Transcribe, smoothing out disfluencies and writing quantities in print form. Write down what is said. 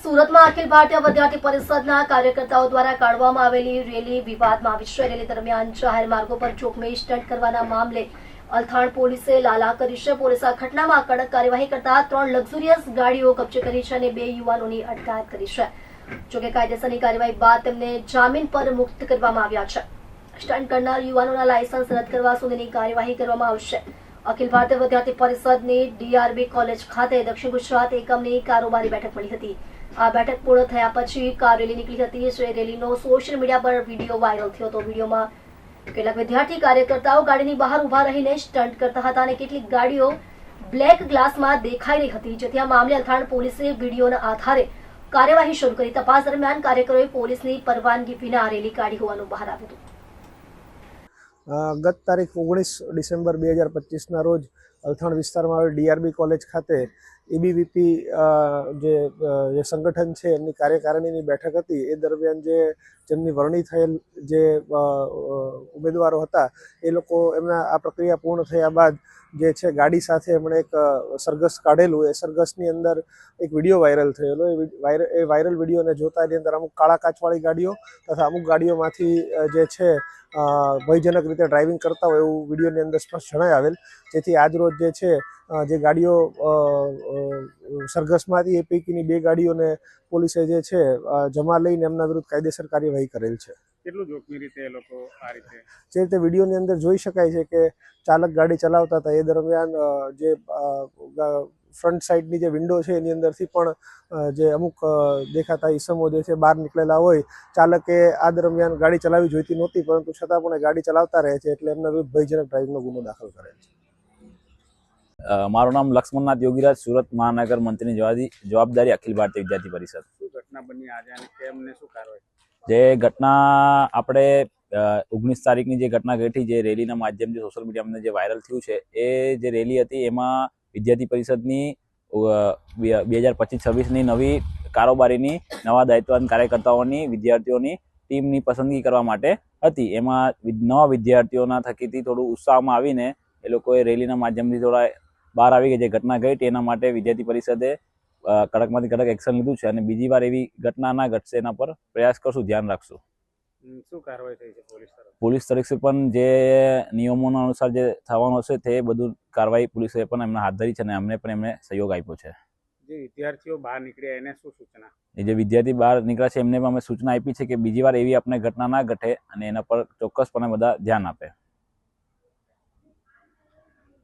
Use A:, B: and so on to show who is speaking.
A: સુરતમાં અખિલ ભારતીય વિદ્યાર્થી પરિષદના કાર્યકર્તાઓ દ્વારા કાઢવામાં આવેલી રેલી વિવાદમાં આવી છે। રેલી દરમિયાન જાહેર માર્ગો પર જોખમી સ્ટન્ટ કરવાના મામલે અલથાણ પોલીસે લાલા કરી છે। પોલીસે આ ઘટનામાં કડક કાર્યવાહી કરતા 3 લક્ઝુરિયસ ગાડીઓ કબજે કરી છે અને 2 યુવાનોની અટકાયત કરી છે। જોકે કાયદેસરની કાર્યવાહી બાદ તેમને જામીન પર મુક્ત કરવામાં આવ્યા છે। સ્ટન્ટ કરનાર યુવાનોના લાયસન્સ રદ કરવા સુધીની કાર્યવાહી કરવામાં આવશે। અખિલ ભારતીય વિદ્યાર્થી પરિષદની ડીઆરબી કોલેજ ખાતે દક્ષિણ ગુજરાત એકમની કારોબારી બેઠક મળી હતી। આ બેઠક પૂર્ણ થયા પછી કાર રેલી નીકળી હતી। જે રેલીનો સોશિયલ મીડિયા પર વિડીયો વાયરલ થયો હતો। વિડીયોમાં કેટલાક વિદ્યાર્થી કાર્યકર્તાઓ ગાડીની બહાર ઉભા રહીને સ્ટન્ટ કરતા હતા અને કેટલીક ગાડીઓ બ્લેક ગ્લાસમાં દેખાઈ રહી હતી, જેથી આ મામલે અલથાણ પોલીસે વિડીયોના આધારે કાર્યવાહી શરૂ કરી। તપાસ દરમિયાન કાર્યકરોએ પોલીસની પરવાનગી વિના રેલી કાઢી હોવાનું બહાર આવ્યું હતું।
B: ગત તારીખ 19 ડિસેમ્બર 2025ના રોજ અલથાણ વિસ્તારમાં આવેલ ડીઆરબી કોલેજ ખાતે એબીવીપી જે સંગઠન છે એમની કાર્યકારિણીની બેઠક હતી। એ દરમિયાન જેમની વરણી થયેલ જે ઉમેદવારો હતા એ લોકો એમના આ પ્રક્રિયા પૂર્ણ થયા બાદ જે છે ગાડી સાથે એમણે એક સરઘસ કાઢેલું। એ સરઘસની અંદર એક વિડીયો વાયરલ થયેલો। એ વાયરલ વિડીયોને જોતા એની અંદર અમુક કાળા કાચવાળી ગાડીઓ તથા અમુક ગાડીઓમાંથી જે છે ભયજનક રીતે ડ્રાઇવિંગ કરતા હોય એવું વિડીયોની અંદર સ્પષ્ટ જણાઈ આવેલ। જેથી આજરોજ જે છે જે ગાડીઓ સરઘસમાંથી એ પૈકીની 2 ગાડીઓને પોલીસે જે છે જમા લઈને એમના વિરુદ્ધ કાયદેસર કાર્યવાહી કરેલ છે।
C: કેટલું જોખમી રીતે એ લોકો આ રીતે
B: જે રીતે વિડીયોની અંદર જોઈ શકાય છે કે ચાલક ગાડી ચલાવતા હતા એ દરમિયાન જે ફ્રન્ટ સાઈડની જે વિન્ડો છે એની અંદરથી પણ જે અમુક દેખાતા ઈસમો જે છે બહાર નીકળેલા હોય। ચાલકે આ દરમિયાન ગાડી ચલાવવી જોઈતી નહોતી, પરંતુ છતાં પણ ગાડી ચલાવતા રહે છે, એટલે એમના વિરુદ્ધ ભયજનક ડ્રાઇવિંગનો ગુનો દાખલ કરેલ છે।
D: મારું નામ લક્ષ્મણનાથ યોગીરાજ, સુરત મહાનગર મંત્રીની જવાબદારી અખિલ ભારતીય વિદ્યાર્થી પરિષદ।
C: શું ઘટના બની આજે અને કેમને શું કાર્યવાહી?
D: જે ઘટના આપણે 19 તારીખની જે ઘટના ઘટી, જે રેલીના માધ્યમથી સોશિયલ મીડિયામાં જે વાયરલ થયું છે, એ જે રેલી હતી એમાં વિદ્યાર્થી પરિષદની 2025-26ની નવી કારોબારીની નવા દાયિત્વવાન કાર્યકર્તાઓની વિદ્યાર્થીઓની ટીમની પસંદગી કરવા માટે હતી। એમાં નવા વિદ્યાર્થીઓના થકીથી થોડું ઉત્સાહમાં આવીને એ લોકોએ રેલીના માધ્યમથી થોડા બહાર આવી ગઈ જે ઘટના ઘટી, એના માટે વિદ્યાર્થી પરિષદે કડકમાંથી કડક એક્શન લીધું છે અને બીજી વાર એવી ઘટના ના ઘટશે એના પર પ્રયાસ કરશું, ધ્યાન રાખશું।
C: શું કાર્યવાહી થઈ છે
D: પોલીસ તરફથી પણ જે નિયમોના અનુસાર જે થવાનું હશે તે બધું કાર્યવાહી પોલીસે પણ એમને હાથ ધરી છે અને અમને પણ એમને સહયોગ આપ્યો છે।
C: જે વિદ્યાર્થીઓ બહાર નીકળ્યા એને શું સૂચના?
D: જે વિદ્યાર્થી બહાર નીકળ્યા છે એમને પણ અમે સૂચના આપી છે કે બીજી વાર એવી આપણે ઘટના ના ઘટે અને એના પર ચોક્કસપણે બધા ધ્યાન આપે।